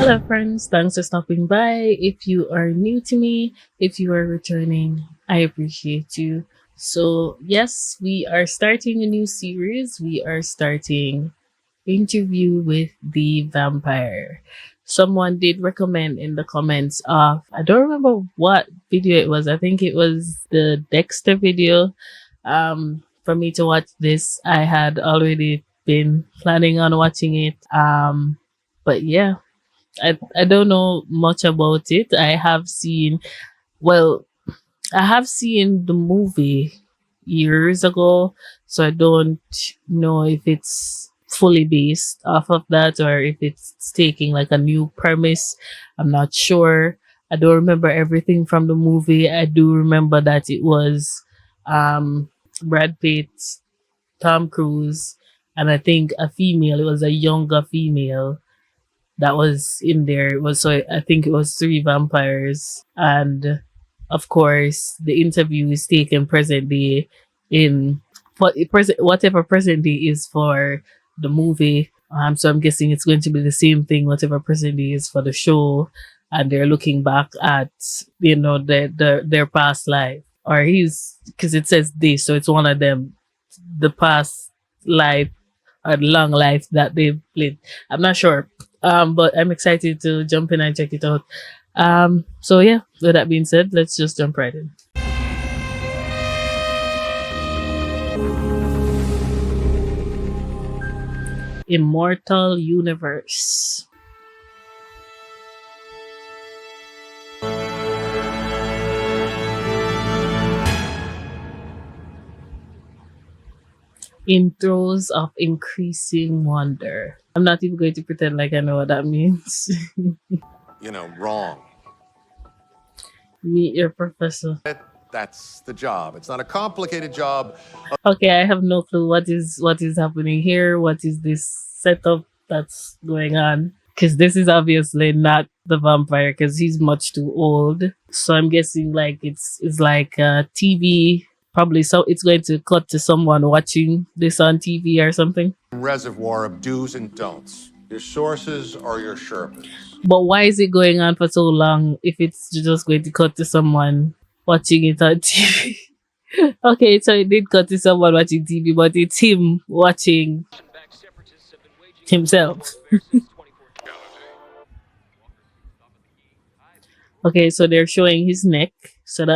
Hello, friends. Thanks for stopping by. If you are new to me, if you are returning, I appreciate you. So, yes, we are starting a new series. We are starting Interview with the Vampire. Someone did recommend in the comments of, I don't remember what video it was. I think it was the Dexter video. For me to watch this, I had already been planning on watching it. But yeah, I don't know much about it. Well, I have seen the movie years ago, so I don't know if it's fully based off of that or if it's taking like a new premise. I'm not sure. I don't remember everything from the movie. I do remember that it was um Brad Pitt, Tom Cruise, and I think a female. It was a younger female that was in there. It was, so I think it was three vampires, and of course the interview is taken present day in whatever present day is for the movie. So I'm guessing it's going to be the same thing whatever present day is for the show, and they're looking back at their past life, or he's, because it says this, so it's one of them, the past life or long life that they've lived. I'm not sure. But I'm excited to jump in and check it out. So yeah, with that being said, let's just jump right in. Immortal Universe. In throes of increasing wonder. I'm not even going to pretend like I know what that means. Wrong. Meet your professor. That's the job. It's not a complicated job. Okay, I have no clue what is happening here. What is this setup that's going on? Because this is obviously not the vampire, because he's much too old. So I'm guessing like it's like TV. Probably, so it's going to cut to someone watching this on TV or something. Reservoir of do's and don'ts. Your sources are your Sherpans. But why is it going on for so long if it's just going to cut to someone watching it on TV? Okay, so it did cut to someone watching TV, but it's him watching himself. Okay, so they're showing his neck. So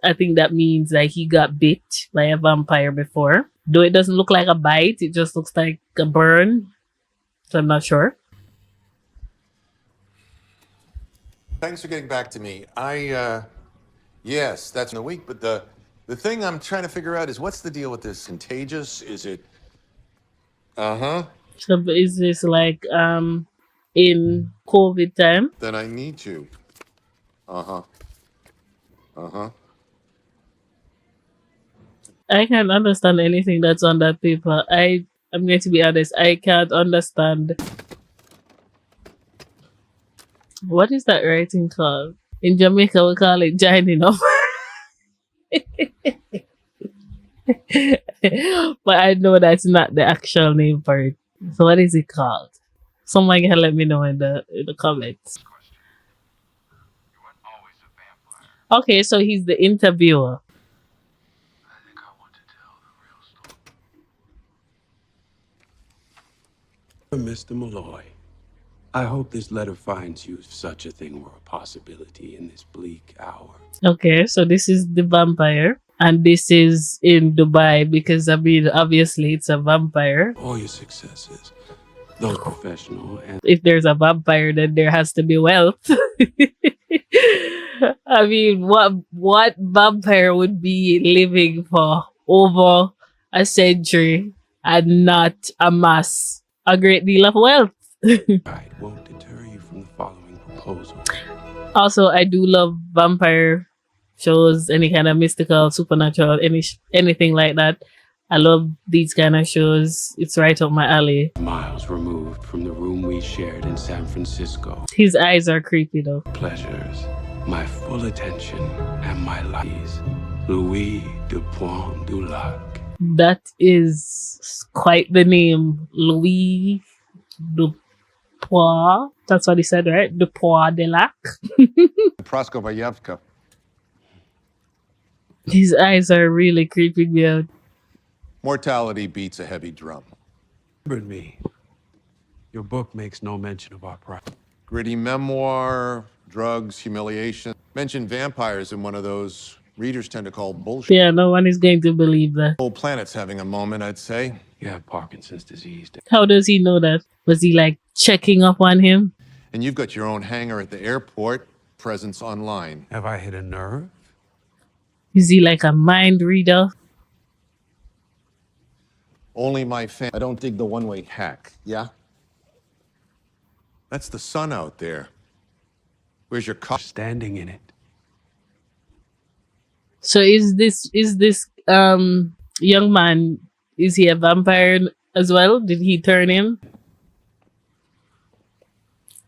I think that means that he got bit by a vampire before. Though it doesn't look like a bite, it just looks like a burn. So I'm not sure. Thanks for getting back to me. Yes, that's in a week, but the thing I'm trying to figure out is what's the deal with this? Contagious? Is it? Uh-huh. So is this like in COVID time? Then I need to. Uh-huh. Uh-huh. I can't understand anything that's on that paper. I'm going to be honest, I can't understand. What is that writing called? In Jamaica we call it joining up. But I know that's not the actual name for it. So what is it called? Someone can let me know in the comments. Okay, so he's the interviewer. Mr. Malloy, I hope this letter finds you if such a thing were a possibility in this bleak hour. Okay, so this is the vampire, and this is in Dubai because I mean, obviously it's a vampire. All your successes, though professional, and If there's a vampire, then there has to be wealth. I mean, what vampire would be living for over a century and not amass a great deal of wealth? pride won't deter you from the following proposal. Also, I do love vampire shows, any kind of mystical, supernatural, anything like that. I love these kind of shows. It's right up my alley. Miles removed from the room we shared in San Francisco. His eyes are creepy though. Pleasures, my full attention, and my lives. Louis de Point du Lac. That is quite the name, Louis du Dupois. That's what he said, right? Dupois de Lac. Proskobayevka. His eyes are really creeping me out. Mortality beats a heavy drum. Remember me. Your book makes no mention of our pride. Gritty memoir, drugs, humiliation. Mention vampires in one of those readers tend to call bullshit. Yeah, no one is going to believe that. Whole planet's having a moment, I'd say. You have Parkinson's disease. How does he know that? Was he like checking up on him? And you've got your own hangar at the airport, presence online. Have I hit a nerve? Is he like a mind reader? Only my fan. I don't dig the one-way hack, yeah? That's the sun out there. Where's your car? Standing in it. So is this young man, is he a vampire as well? Did he turn him?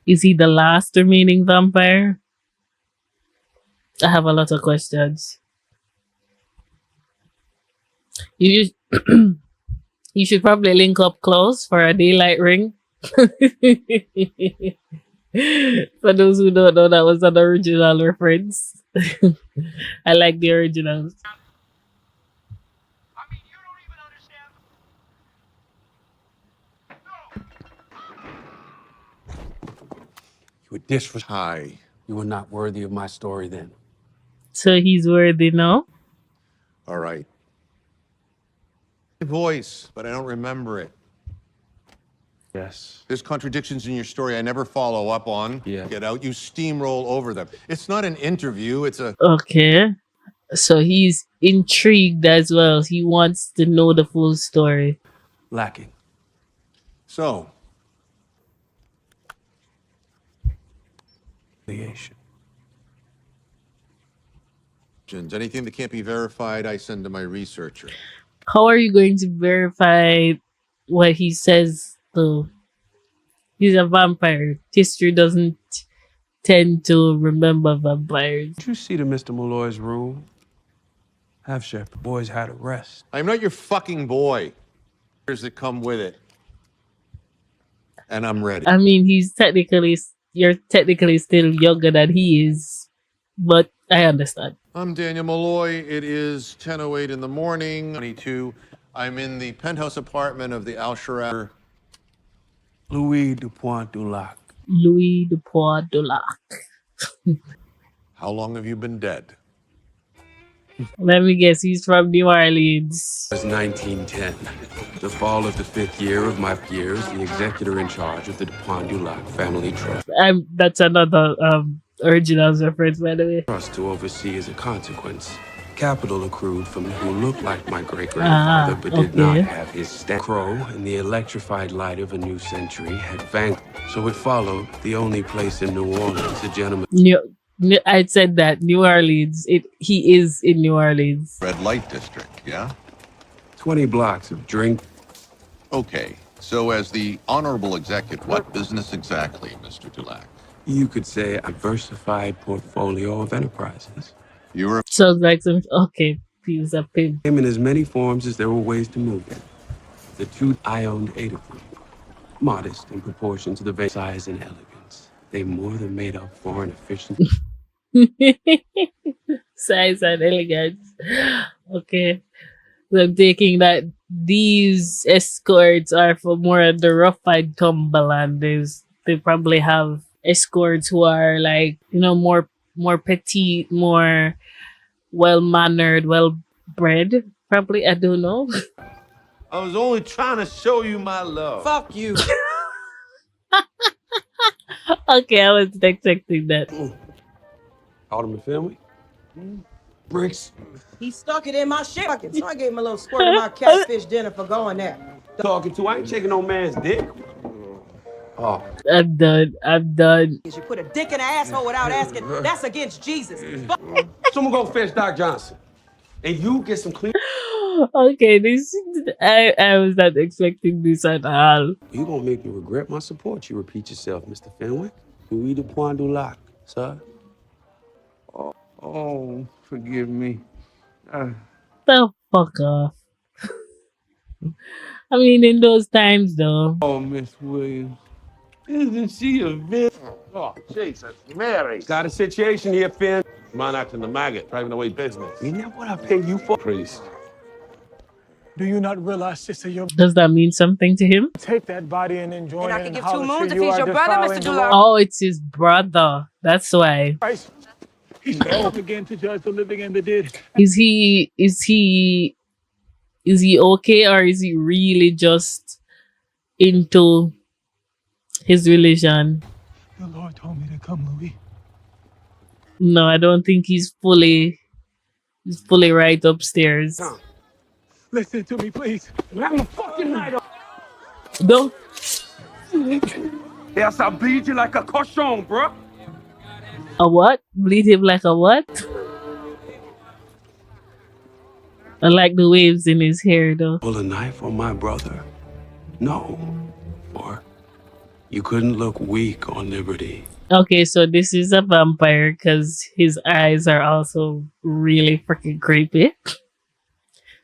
Is he the last remaining vampire? I have a lot of questions. You you should probably link up close for a daylight ring. For those who don't know, that was an original reference. I like the originals. You were disrespectful. Hi. You were not worthy of my story then. So he's worthy now. All right. Voice, but I don't remember it. Yes. There's contradictions in your story I never follow up on. Yeah. Get out. You steamroll over them. It's not an interview. It's a... Okay. So he's intrigued as well. He wants to know the full story. Lacking. So, Liation. anything that can't be verified, I send to my researcher. How are you going to verify what he says though? He's a vampire. History doesn't tend to remember vampires. Did you see to Mr. Malloy's room? Have Chef. The boys had a rest. I'm not your fucking boy. Here's that come with it. And I'm ready. I mean, you're technically still younger than he is, but I understand. I'm Daniel Malloy. It is 10:08 in the morning. 22. I'm in the penthouse apartment of the Al Sharat. Louis Dupoint du Lac. Louis Dupois de Lac. How long have you been dead? Let me guess, he's from New Orleans. It was 1910. The fall of the 5th year of my years, the executor in charge of the Dupoint du Lac family trust. That's another originals reference, by the way. Trust to oversee as a consequence. Capital accrued from who looked like my great-grandfather, but did not have his stamp. Crow and the electrified light of a new century had vanquished. So it followed the only place in New Orleans a gentleman. I said that New Orleans. He is in New Orleans. Red light district, yeah? 20 blocks of drink. Okay. So as the honorable executive, what business exactly, Mr. Dulac? You could say a diversified portfolio of enterprises. You were Sounds like some okay. He was a pimp. Came in as many forms as there were ways to move them. The two I owned 8 of them. Modest in proportion to the size and elegance. They more than made up for an efficient. Size and elegance. Okay. So I'm taking that these escorts are for more of the rough and tumble. They probably have escorts who are like, more petite, more well mannered, well bred. Probably, I don't know. I was only trying to show you my love. Fuck you. Okay, I wasn't expecting that. Alderman family? Bricks. He stuck it in my shit bucket, so I gave him a little squirt of my catfish dinner for going there. Talking to, I ain't taking no man's dick. Oh, I'm done. You put a dick in an asshole without asking, that's against Jesus. someone go fetch Doc Johnson. And you get some clean. Okay, I was not expecting this at all. You gonna make me regret my support. You repeat yourself, Mr. Fenwick. Louis Dupoint du Lac, sir. Oh, forgive me. The fuck off. I mean, in those times though. Oh, Miss Williams. Isn't she a bitch? Oh, Jesus, Mary. Got a situation here, Finn. Mind acting the maggot, driving away business. Isn't that what I pay you for? Priest. Do you not realize, sister, you Does that mean something to him? take that body and enjoy And I it can and give 2 harlotry, moons if you he's are your brother, Mr. defiling the Dulard. law. Oh, it's his brother. That's why. Christ, he's come again to judge the living and the dead. Is he okay, or is he really just into his religion? The Lord told me to come, Louis. No, I don't think he's fully right upstairs. Tom. Listen to me, please. I'm a fucking night. No. Else I'll bleed you like a cochon, bro. A what? Bleed him like a what? I like the waves in his hair though. Pull a knife on my brother? No. Or you couldn't look weak on liberty. Okay, so this is a vampire because his eyes are also really freaking creepy.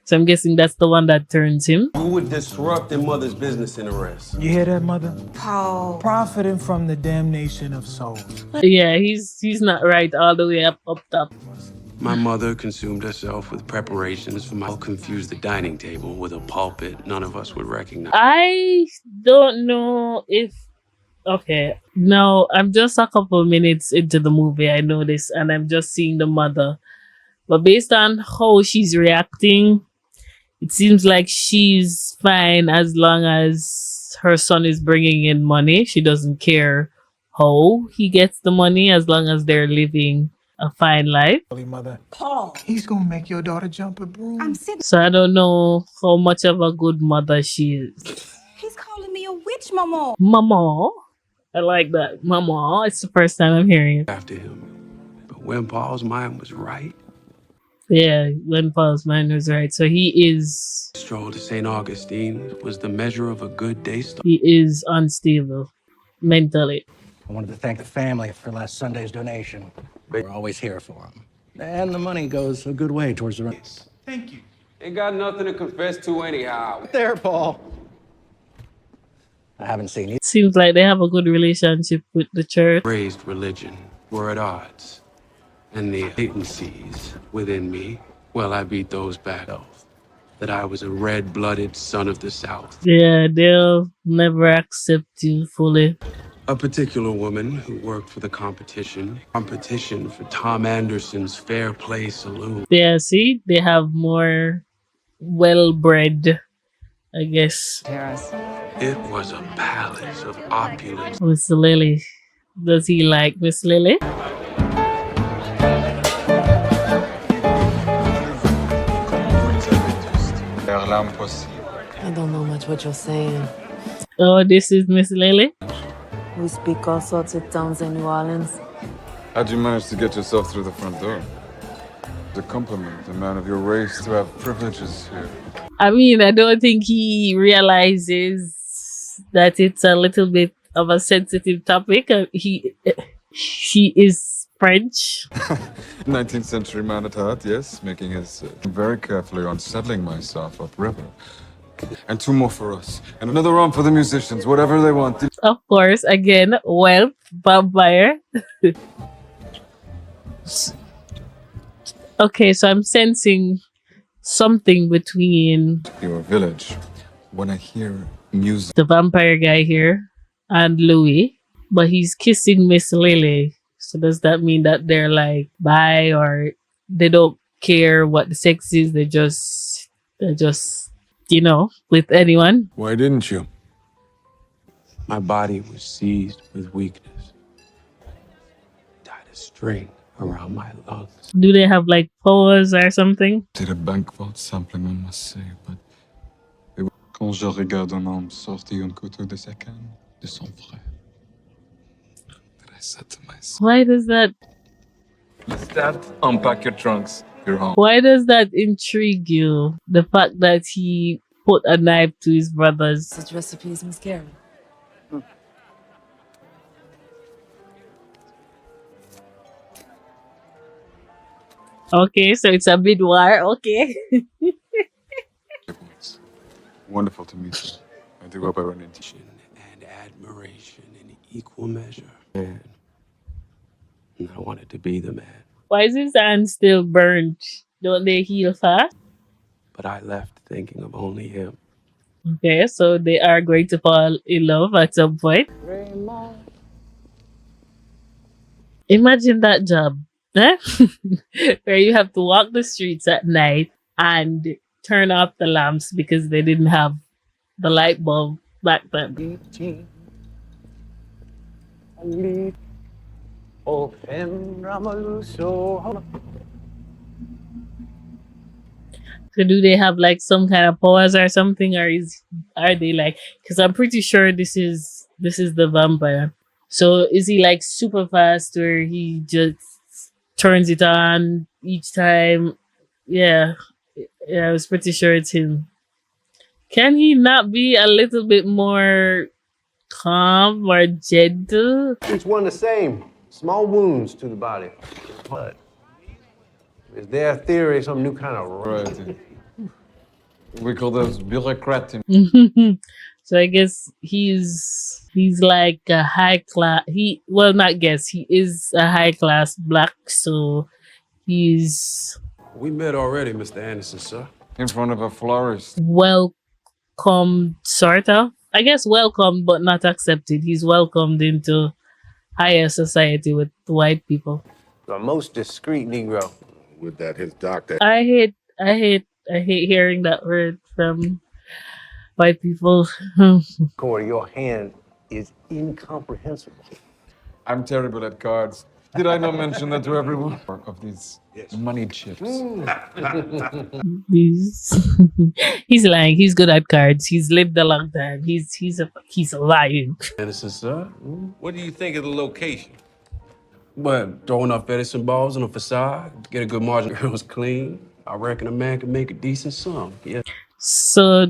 So I'm guessing that's the one that turns him. Who would disrupt their mother's business in the rest? You hear that, mother? Paul. Profiting from the damnation of souls. Yeah, he's not right all the way up top. My mother consumed herself with preparations for my confuse the dining table with a pulpit none of us would recognize. I don't know if okay. Now I'm just a couple minutes into the movie. I know this, and I'm just seeing the mother. But based on how she's reacting, it seems like she's fine as long as her son is bringing in money. She doesn't care how he gets the money as long as they're living a fine life. Holy mother, Paul. he's gonna make your daughter jump a broom. I'm sick. So I don't know how much of a good mother she is. He's calling me a witch, Mama. Mama. I like that. Mama. It's the first time I'm hearing it. After him. But when Paul's mind was right, Yeah, when Paul's mind was right. So he stroll to St. Augustine was the measure of a good day start. is unstable mentally. I wanted to thank the family for last Sunday's donation. We're always here for them. And the money goes a good way towards the rent. Thank you. Ain't got nothing to confess to anyhow. There, Paul. I haven't seen you. Seems like they have a good relationship with the church. Raised religion were at odds. And the latencies within me, well, I beat those back off. That I was a red-blooded son of the South. Yeah, they'll never accept you fully. A particular woman who worked for the competition for Tom Anderson's Fair Play Saloon. Yeah, see, they have more well-bred, I guess. It was a palace of opulence. Miss Lily. Does he like Miss Lily? I don't know much what you're saying. Oh, this is Miss Lily? We speak all sorts of tongues in New Orleans. How'd you manage to get yourself through the front door? It's a compliment, a man of your race, to have privileges here. I mean, I don't think he realizes that it's a little bit of a sensitive topic. She is French. 19th century man at heart, yes, making his very carefully on settling myself upriver. And 2 more for us. And another round for the musicians, whatever they want. Of course, again, wealth, vampire. Okay, so I'm sensing something between Your village. When I hear music, the vampire guy here and Louis, but he's kissing Miss Lily. So does that mean that they're like bi, or they don't care what the sex is? They're just with anyone. why didn't you? My body was seized with weakness. Tied a string around my lungs. Do they have like powers or something? Did a bank vault sampling, I must say, but... Quand je regarde un homme sortir un couteau de sa canne, de son frère. That I said to myself, Why does that unpack your trunks, you're home. Why does that intrigue you? The fact that he put a knife to his brothers. Such recipes, Miss Carey. Okay, so it's a boudoir. Okay. Wonderful to meet you. I do hope I run into you. And admiration in equal measure. And I wanted to be the man. Why is his hand still burnt? Don't they heal fast? But I left thinking of only him. Okay, so they are going to fall in love at some point. Imagine that job, eh? Where you have to walk the streets at night and turn off the lamps because they didn't have the light bulb back then. So do they have like some kind of powers or something, or are they like? Because I'm pretty sure this is the vampire. So is he like super fast, or he just turns it on each time? Yeah, yeah, I was pretty sure it's him. Can he not be a little bit more calm or gentle? Each one the same. Small wounds to the body. Blood. Is there a theory, some new kind of Right. We call those bureaucrats. So I guess he's like a high class. He well, not guess. He is a high class black. So he's We met already, Mr. Anderson, sir. In front of a florist. welcomed, sort of. I guess welcomed, but not accepted. He's welcomed into higher society with white people. the most discreet Negro. With that, his doctor. I hate hearing that word from white people. Corey, your hand is incomprehensible. I'm terrible at cards. Did I not mention that to everyone? Of these money chips. He's lying. He's good at cards. He's lived a long time. He's lying. Anderson, sir. What do you think of the location? But throw enough Edison balls on a facade, get a good margin. It was clean. I reckon a man can make a decent sum. Yeah. So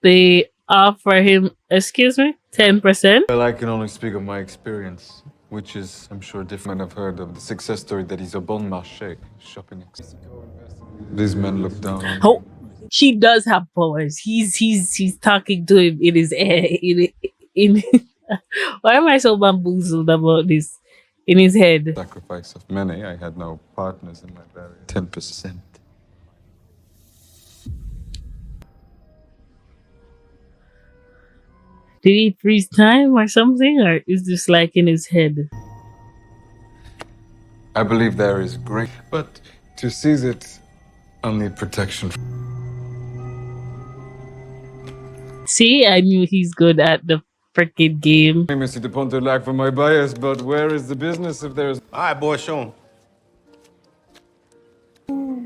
they offer him, excuse me, 10%. Well, I can only speak of my experience, which is, I'm sure, different. I've heard of the success story that is a bon marché shopping. These men look down on Oh, he does have powers. He's talking to him in his head. In why am I so bamboozled about this? In his head. sacrifice of many. I had no partners in my barrier. 10%. Did he freeze time or something, or is this like in his head? I believe there is great, but to seize it, I'll need protection. See, I knew he's good at the freaking game. Monsieur de Pontelac for my bias, but where is the business if there's... All right, boy, show him.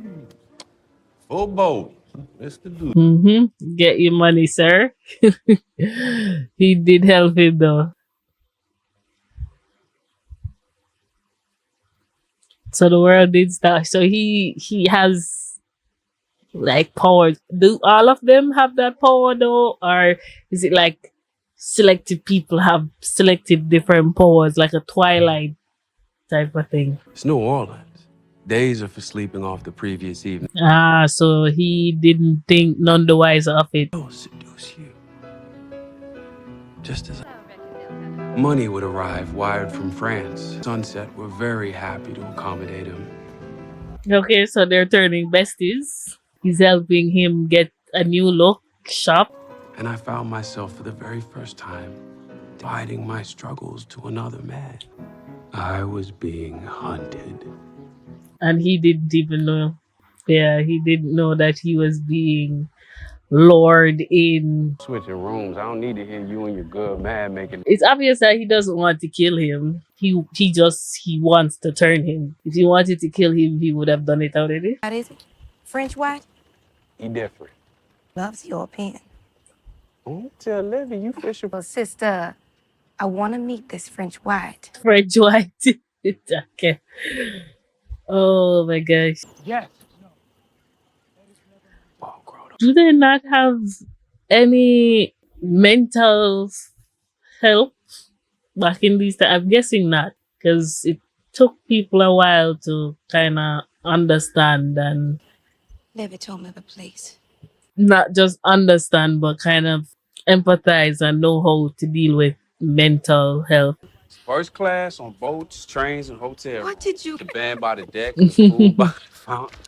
Full boat. Mr. Dude. Get your money, sir. He did help him though. So the world did start. So he has like powers. Do all of them have that power though, or is it like selected people have selected different powers, like a Twilight type of thing? It's New Orleans. Days are for sleeping off the previous evening. Ah, so he didn't think none the wiser of it. I'll seduce you. Just as money would arrive wired from France. Sunset were very happy to accommodate him. Okay, so they're turning besties. He's helping him get a new look, shop. And I found myself for the very first time hiding my struggles to another man. I was being hunted. And he didn't even know. Yeah, he didn't know that he was being lured in. Switching rooms. I don't need to hear you and your good man making. It's obvious that he doesn't want to kill him. He wants to turn him. If he wanted to kill him, he would have done it already. What is it? French white? He different. Loves your pen. Don't tell Levy you fishing. Well, sister, I want to meet this French white. French white. Okay. Oh my gosh. Yes. Do they not have any mental help back in these times? I'm guessing not, because it took people a while to kind of understand, and Levy told me of a place. not just understand, but kind of empathize and know how to deal with mental health. First class on boats, trains, and hotels. What did you? The band by the deck, the food by the fountain.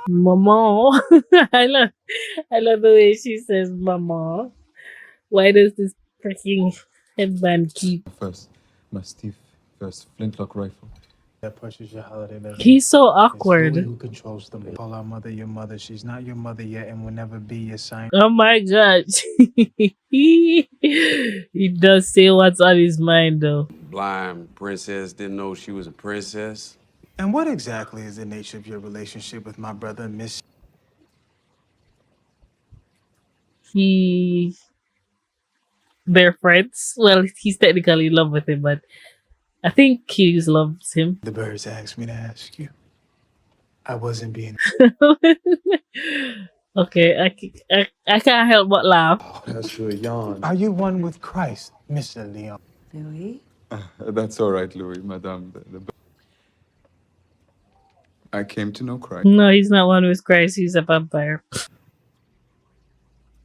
Mama. I love I love the way she says mama. Why does this freaking headband keep First, my Steve, first flintlock rifle. That pushes your holiday level. he's so It's Louis awkward. who controls them. Call our mother your mother. She's not your mother yet and will never be your sign. Oh my god. He does say what's on his mind though. Blind princess didn't know she was a princess. And what exactly is the nature of your relationship with my brother, Miss? He they're friends. Well, he's technically in love with him, but I think he loves him. The birds asked me to ask you. I wasn't being. Okay, I can't help but laugh. Oh, that's a yawn. Are you one with Christ, Mr. Leon? Louis? That's all right, Louis, madame. I came to know Christ. No, he's not one with Christ, he's a vampire.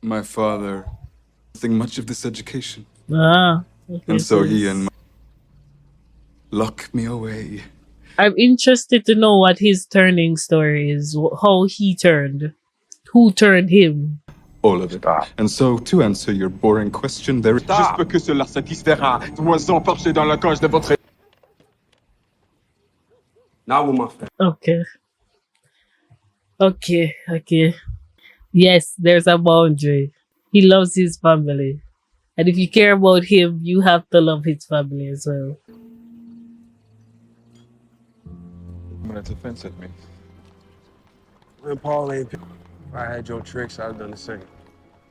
My father, think much of this education. Ah, okay, And so he it's- and lock me away. I'm interested to know what his turning story is, how he turned, who turned him. All of it. And so, to answer your boring question, there is J'espère que cela satisfera. Oiseau perché dans la cage de votre. Not with my family. Okay. Okay. Yes, there's a boundary. He loves his family. And if you care about him, you have to love his family as well. minute offense at me. And Paul ain't. If I had your tricks, I'd have done the same.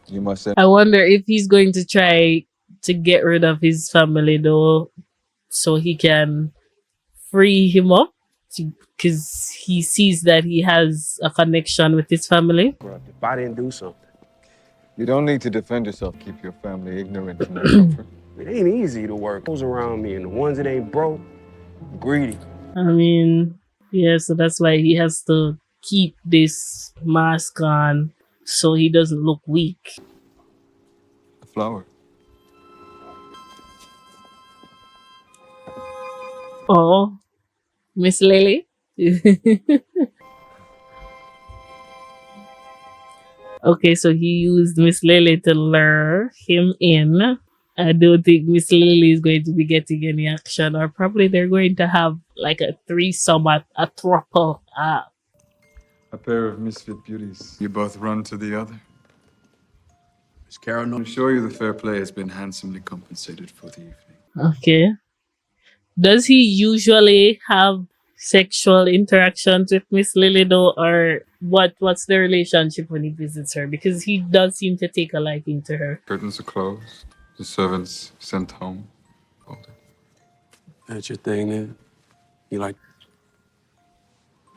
You must say. I wonder if he's going to try to get rid of his family though, so he can free him up, because he sees that he has a connection with his family. If I didn't do something, You don't need to defend yourself. Keep your family ignorant and their comfort. it ain't easy to work. Those around me, and the ones that ain't broke, greedy. I mean, yeah, so that's why he has to keep this mask on so he doesn't look weak. A flower. Oh, Miss Lily. Okay, so he used Miss Lily to lure him in. I don't think Miss Lily is going to be getting any action, or probably they're going to have like a threesome, a throuple. A pair of misfit beauties. You both run to the other. Is Carol no? I'm sure you the fair play has been handsomely compensated for the evening. Okay. Does he usually have sexual interactions with Miss Lily though, or what's the relationship when he visits her? Because he does seem to take a liking to her. Curtains are closed. The servants sent home. All day. That's your thing, then. You like?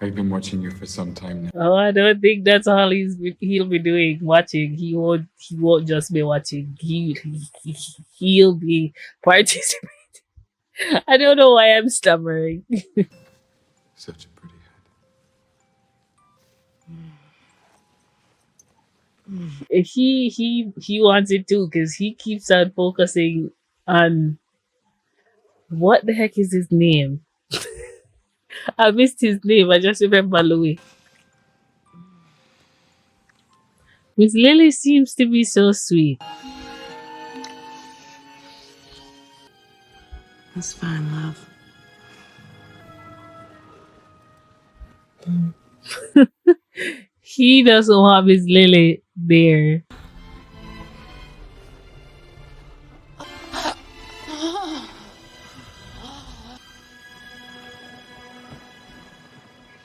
I've been watching you for some time now. Oh, I don't think that's all he'll be doing. Watching. He won't just be watching. He'll be participating. I don't know why I'm stammering. Such a pretty head. He wants it too, because he keeps on focusing on what the heck is his name? I missed his name. I just remember Louis. Miss Lily seems to be so sweet. That's fine, love. He doesn't want Miss Lily there.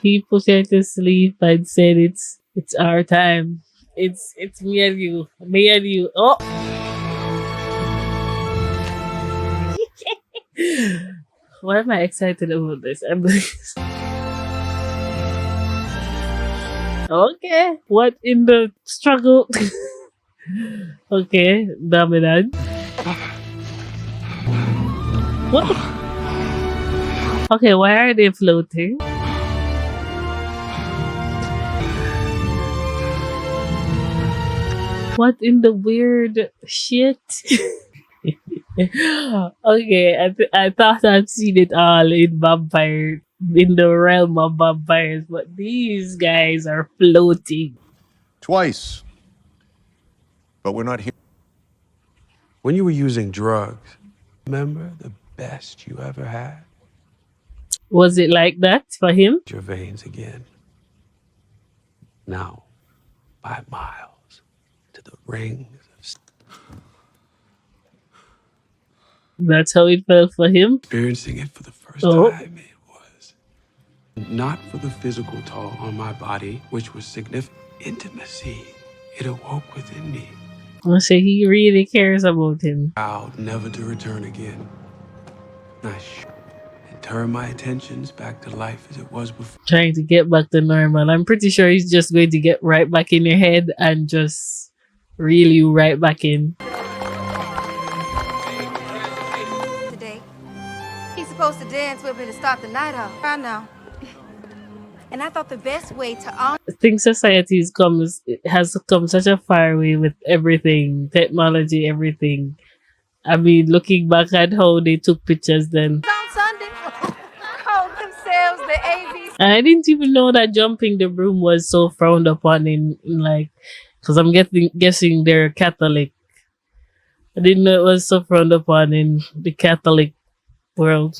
He put her to sleep and said it's our time. It's me and you. Me and you. Oh. Why am I excited about this? Okay. What in the struggle? Okay, dominant. What the? Okay, why are they floating? What in the weird shit? Okay, I thought I'd seen it all in vampire in the realm of vampires, but these guys are floating. Twice. But we're not here. When you were using drugs, remember the best you ever had? Was it like that for him? Your veins again. Now, by miles, to the rings of That's how it felt for him. experiencing it for the first Oh, time. It was not for the physical toll on my body, which was significant. Intimacy. It awoke within me. I say he really cares about him. Vowed never to return again. And turn my attentions back to life as it was before. Trying to get back to normal. I'm pretty sure he's just going to get right back in your head and just reel you right back in. Today, he's supposed to dance with me to start the night off. I know. And I thought the best way to honor. I think society has come such a far way with everything, technology, everything. I mean, looking back at how they took pictures then. On Sunday, called themselves the ABs. And I didn't even know that jumping the broom was so frowned upon in like, because I'm guessing they're Catholic. I didn't know it was so frowned upon in the Catholic world.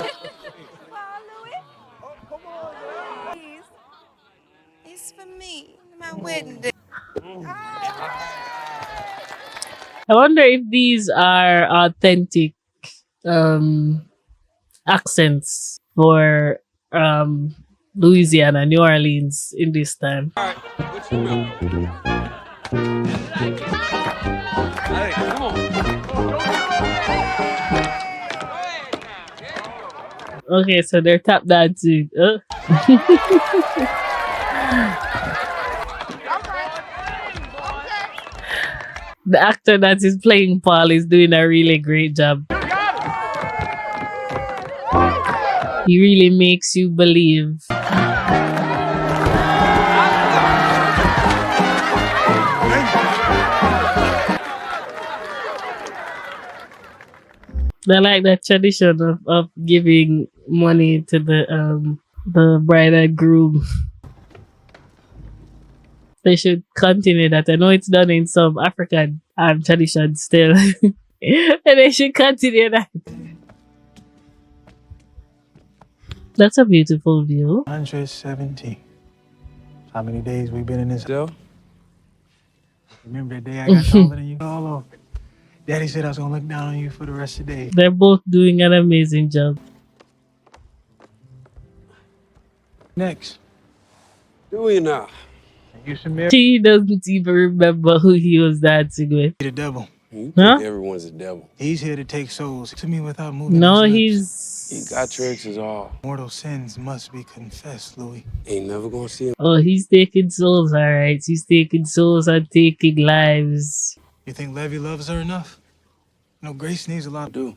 It's for me, my wedding day. I wonder if these are authentic accents for Louisiana, New Orleans in this time. Hey, come on. Okay, so they're tap dancing. The actor that is playing Paul is doing a really great job. He really makes you believe. They like that tradition of giving money to the bride and groom. They should continue that. I know it's done in some African traditions still. And they should continue that. That's a beautiful view. 170. How many days we been in this? Still? Remember that day I got taller than you? All over. Daddy said I was gonna look down on you for the rest of the day. They're both doing an amazing job. Next. Do we now? You some marry She doesn't even remember who he was dancing with. the devil. You Huh? think everyone's a devil. He's here to take souls to me without moving No, his lips. He he's got tricks is all. Mortal sins must be confessed, Louis. Ain't never gonna see him. Oh, he's taking souls, alright. He's taking souls and taking lives. You think Levy loves her enough? No, Grace needs a lot to do.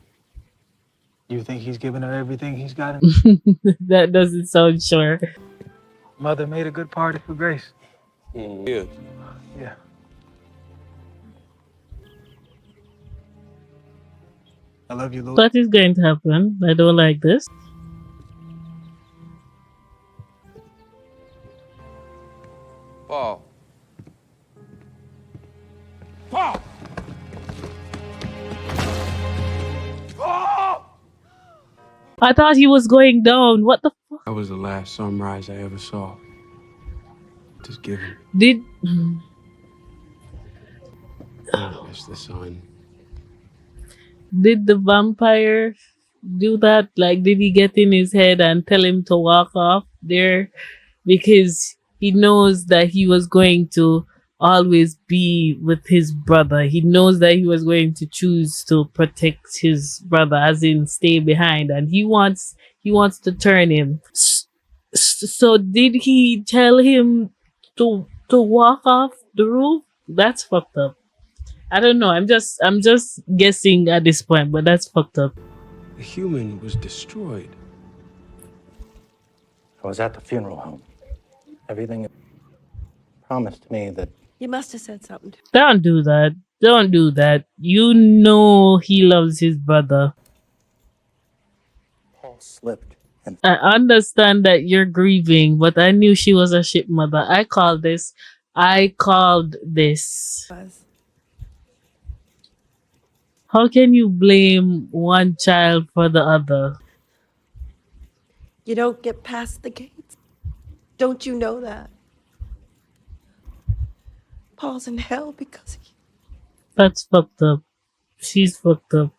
You think he's giving her everything he's got? That doesn't sound sure. Mother made a good party for Grace. Yeah. Yeah. I love you, Louis. What is going to happen? I don't like this. Paul. Paul! I thought he was going down. What the fuck? That was the last sunrise I ever saw. Just given. Did It's the sun. did the vampire do that? Like, did he get in his head and tell him to walk off there? Because he knows that he was going to always be with his brother. He knows that he was going to choose to protect his brother, as in stay behind, and he wants to turn him. So did he tell him to walk off the roof? That's fucked up. I don't know. I'm just guessing at this point, but that's fucked up. The human was destroyed. I was at the funeral home. Everything promised me that You must have said something to Don't do that. Don't do that. You know he loves his brother. Paul slipped. And I understand that you're grieving, but I knew she was a ship mother. I called this. I called this. us. How can you blame one child for the other? You don't get past the gates. Don't you know that? Paul's in hell because of you. That's fucked up. She's fucked up.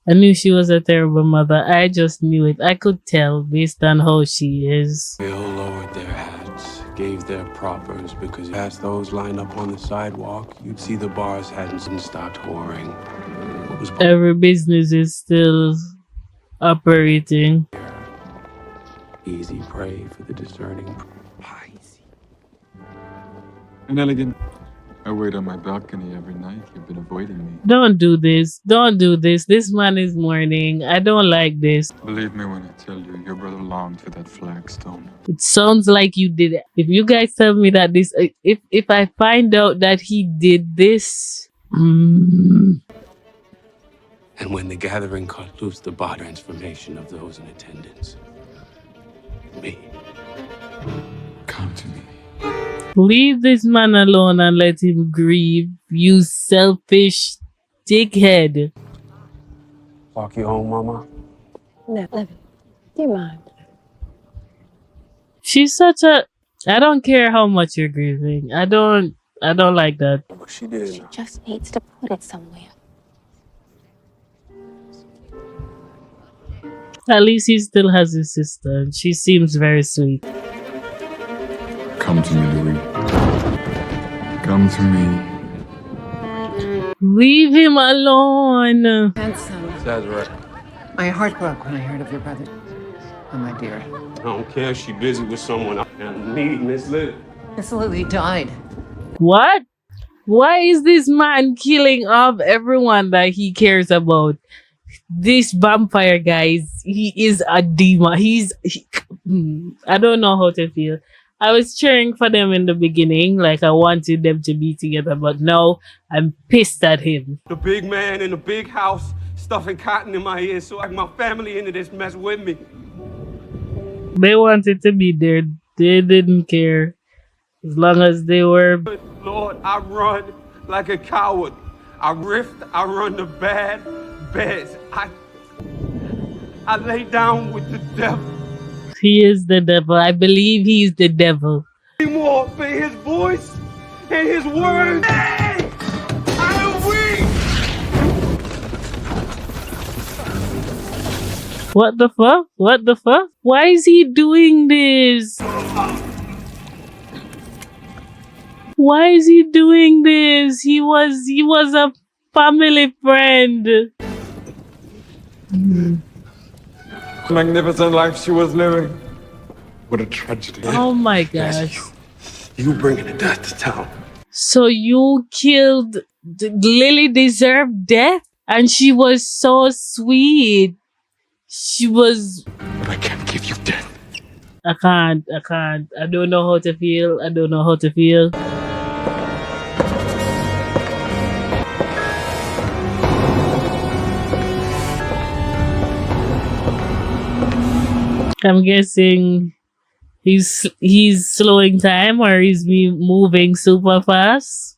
I knew she was a terrible mother. I just knew it. I could tell based on how she is. They all lowered their hats, gave their propers, because as those lined up on the sidewalk, you'd see the bars hadn't stopped whoring. What was Every business is still operating. easy prey for the discerning. An elegant. I wait on my balcony every night. You've been avoiding me. Don't do this. Don't do this. This man is mourning. I don't like this. Believe me when I tell you, your brother longed for that flagstone. It sounds like you did it. If you guys tell me that this, if I find out that he did this, And when the gathering cut loose the body transformation of those in attendance. Me. Come to me. leave this man alone and let him grieve. You selfish dickhead. Walk you home, Mama? No, Levin, do you mind? She's such a. I don't care how much you're grieving. I don't like that. What she did. She just needs to put it somewhere. At least he still has his sister. And she seems very sweet. Come to me, Louis. Come to me. Leave him alone. Handsome. That's right. My heart broke when I heard of your brother. Oh, my dear. I don't care if she busy with someone else. And me, Miss Lily. Miss Lily died. What? Why is this man killing off everyone that he cares about? This vampire he is a demon. I don't know how to feel. I was cheering for them in the beginning, like I wanted them to be together, but now I'm pissed at him. The big man in the big house stuffing cotton in my ears so I can my family into this mess with me. They wanted to be there. They didn't care. As long as they were. Lord, I run like a coward. I run the bad beds. I lay down with the devil. He is the devil. I believe he's the devil. More for his voice and his words. Hey! I am weak! What the fuck? What the fuck? Why is he doing this? Why is he doing this? He was a family friend. Magnificent life she was living. What a tragedy. Oh my gosh. You bringing the death to town. So you killed Lily deserved death? And she was so sweet. She was. But I can't give you death. I can't. I don't know how to feel. I don't know how to feel. I'm guessing he's slowing time or he's moving super fast.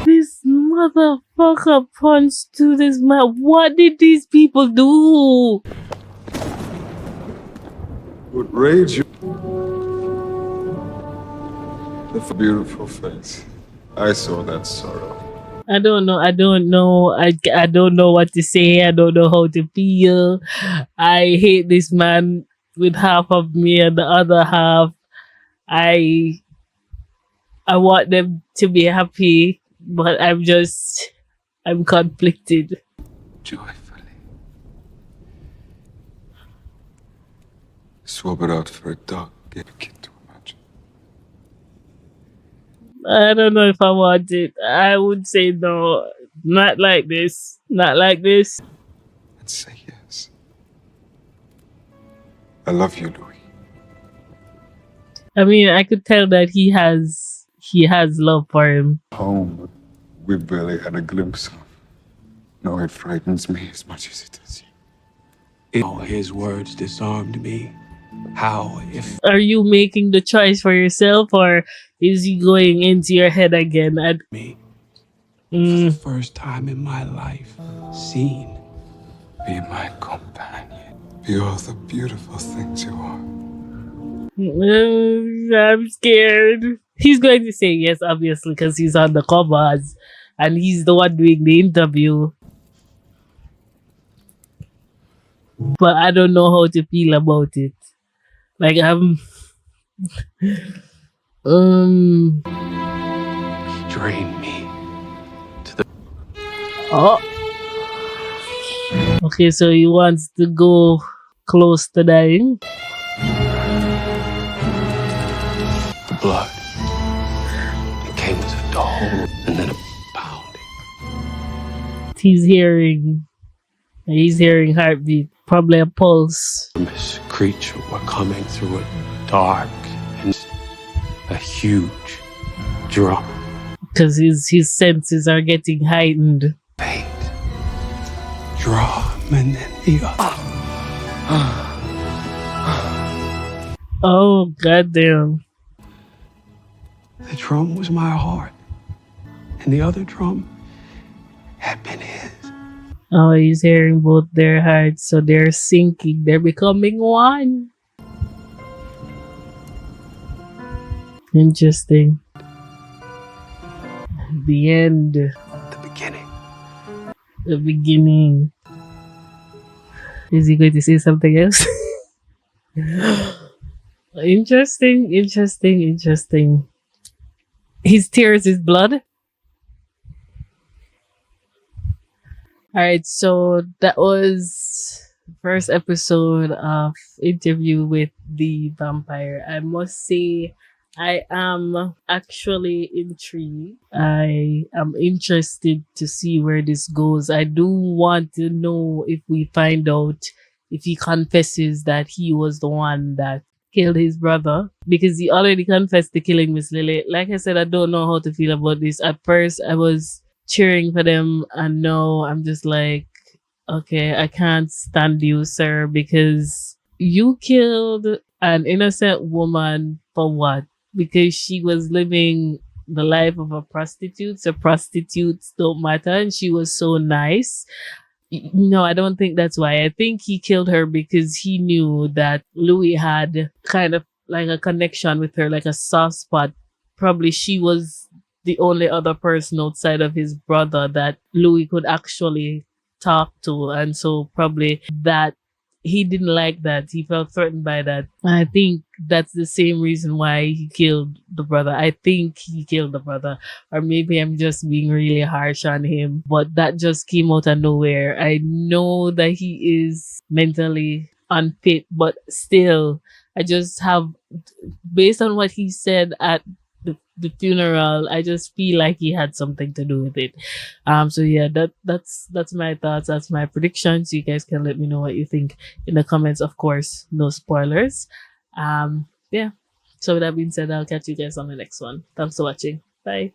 This motherfucker punched to this man. What did these people do? Would rage you. That's a beautiful face. I saw that sorrow. I don't know. I don't know what to say. I don't know how to feel. I hate this man with half of me and the other half. I want them to be happy, but I'm conflicted. Joyfully. Swap it out for a dog. Get a kid to imagine. I don't know if I want it. I would say no. Not like this. Not like this. And say yes. I love you, Louis. I mean, I could tell that he has love for him. Home, we barely had a glimpse of. Now it frightens me as much as it does you. All his words disarmed me. How if Are you making the choice for yourself, or is he going into your head again? me, for the Mm, first time in my life, seen Be my companion. Be all the beautiful things you are. I'm scared. He's going to say yes, obviously, because he's on the covers and he's the one doing the interview. But I don't know how to feel about it. Like um drained me to the oh, okay, so he wants to go close to dying. blood. It came as a dole and then a pounding. He's hearing heartbeat, probably a pulse. This creature were coming through a dark and a huge drum. Because his senses are getting heightened. Faint drum and then the other. Oh goddamn. The drum was my heart, and the other drum had been his. Oh, he's hearing both their hearts, so they're sinking. They're becoming one. Interesting. The end. The beginning. The beginning. Is he going to say something else? Interesting. His tears is blood. Alright, so that was first episode of Interview with the Vampire. I must say I am actually intrigued. I am interested to see where this goes. I do want to know if we find out if he confesses that he was the one that killed his brother, because he already confessed to killing Miss Lily. Like I said, I don't know how to feel about this. At first, I was cheering for them, and now I'm just like, okay, I can't stand you, sir, because you killed an innocent woman for what? Because she was living the life of a prostitute, so prostitutes don't matter, and she was so nice. No, I don't think that's why. I think he killed her because he knew that Louis had kind of like a connection with her, like a soft spot. Probably she was the only other person outside of his brother that Louis could actually talk to. And so probably that he didn't like that. He felt threatened by that. I think that's the same reason why he killed the brother. I think he killed the brother. Or maybe I'm just being really harsh on him. But that just came out of nowhere. I know that he is mentally unfit, but still, I just have, based on what he said at the funeral, I just feel like he had something to do with it. So yeah, that's my thoughts, that's my predictions. You guys can let me know what you think in the comments. Of course, no spoilers. Yeah. So with that being said, I'll catch you guys on the next one. Thanks for watching. Bye.